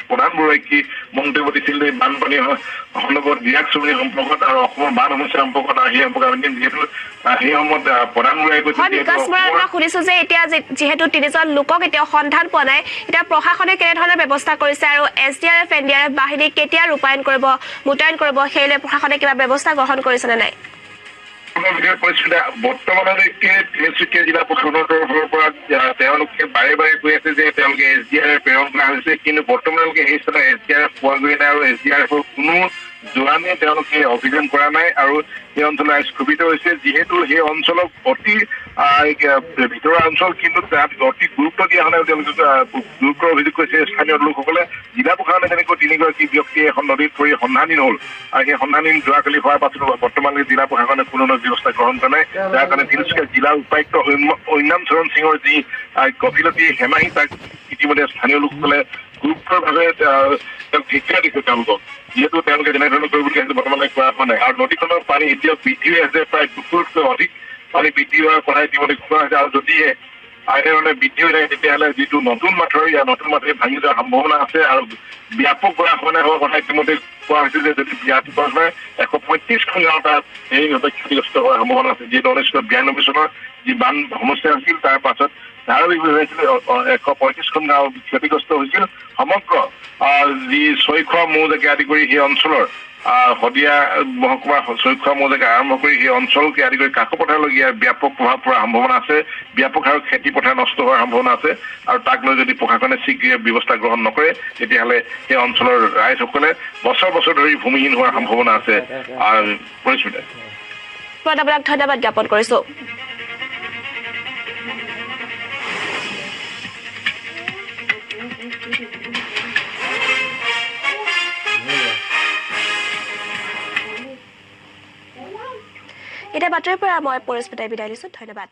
প্ৰধান বৰৈকি মন্তব্য দিছিল যে বানপানী সন্দৰ্ভত বিৰাট চুবুৰী সম্পৰ্কত আৰু অসমৰ বান সমস্যা সম্পৰ্কত সেই সম্পৰ্কত যিহেতু সেই সময়ত প্ৰধান বৰৈকি শুনিছো যে এতিয়া যিহেতু 3জন লোকক এতিয়া সন্ধান পোৱা নাই এতিয়া প্ৰশাসনে কেনেধৰণৰ ব্যৱস্থা কৰিছে আৰু SDRF NDRF বাহিনী কেতিয়া মোতায়েন কৰিব সেইলে প্ৰশাসনে কিবা ব্যৱস্থা গ্ৰহণ কৰিছে নে নাই বৰ্তমানলৈকে তিনিচুকীয়া জিলা প্ৰশাসনৰ তৰফৰ পৰা তেওঁলোকে বাৰে বাৰে কৈ আছে যে তেওঁলোকে SDRF প্ৰেৰণ কৰা হৈছে কিন্তু বৰ্তমানলৈকে সেই স্থানত SDRF পোৱা গৈ নাই আৰু SDRFৰ কোনো জোৱানে তেওঁলোকে অভিযান কৰা নাই আৰু সেই অঞ্চল স্থগিত হৈছে যিহেতু সেই অঞ্চলক অতি ভিতৰুৱা অঞ্চল কিন্তু তাত অতি গুৰুত্ব দিয়া হোৱা নাই তেওঁলোকে গুৰুত্ব অভিযোগ কৰিছে স্থানীয় লোকসকলে জিলা প্ৰশাসনে যেনেকৈ 3গৰাকী ব্যক্তিয়ে এখন নদীত পৰি সন্ধানহীন হ'ল আৰু সেই সন্ধানহীন যোৱাকালি হোৱাৰ পাছত বৰ্তমানলৈকে জিলা প্ৰশাসনে কোনো ব্যৱস্থা গ্ৰহণ কৰা নাই যাৰ কাৰণে তিনিচুকীয়া জিলা উপায়ুক্ত ঐনাম চৰণ সিঙৰ যি গফিলতি হেমাহি তাক ইতিমধ্যে স্থানীয় লোকসকলে গুৰুত্বৰভাৱে তেওঁক ধিক্কাৰ দিছে তেওঁলোকক যিহেতু তেওঁলোকে যেনেধৰণে কৰিবলগীয়া হৈছে বৰ্তমানে কৰা হোৱা নাই আৰু নদীখনৰ পানী এতিয়া বৃদ্ধি হৈ আছে প্ৰায় 2 ফুটতকৈ অধিক পানী বৃদ্ধি হোৱাৰ কথা ইতিমধ্যে কোৱা হৈছে আৰু যদিহে এনেধৰণে বৃদ্ধি হৈ থাকে তেতিয়াহ'লে যিটো নতুন মাথৰি ভাঙি যোৱাৰ সম্ভাৱনা আছে আৰু ব্যাপক গৰাখহনীয়া হোৱাৰ কথা ইতিমধ্যে কোৱা হৈছে যে যদি ব্যাপক হয় 135খন গাঁও তাত সেইভাৱে ক্ষতিগ্ৰস্ত হোৱাৰ সম্ভাৱনা আছে যিহেতু 1992 চনৰ যি বান সমস্যা হৈছিল তাৰ পাছত ধাৰাবাহিক হৈছিল 135খন গাঁও ক্ষতিগ্ৰস্ত হৈছিল সমগ্ৰ যি ছয়খোৱা মৌজাকে আদি কৰি সেই অঞ্চলৰ শদিয়া মহকুমা ছয়খোৱা মৌজাকে আৰম্ভ কৰি সেই অঞ্চলকে আদি কৰি কাকপথাৰলৈকে ব্যাপক প্ৰভাৱ পৰাৰ সম্ভাৱনা আছে ব্যাপক হাৰত খেতি পথাৰ নষ্ট হোৱাৰ সম্ভাৱনা আছে আৰু তাক লৈ যদি প্ৰশাসনে শীঘ্ৰে ব্যৱস্থা গ্ৰহণ নকৰে তেতিয়াহ'লে সেই অঞ্চলৰ ৰাইজসকলে বছৰ বছৰ ধৰি ভূমিহীন হোৱাৰ সম্ভাৱনা আছে পৰিস্মিতা ধন্যবাদ জ্ঞাপন কৰিছো এটা বাতৰিৰ পৰা মই পৰিস্মিতাই বিদায় লৈছো ধন্যবাদ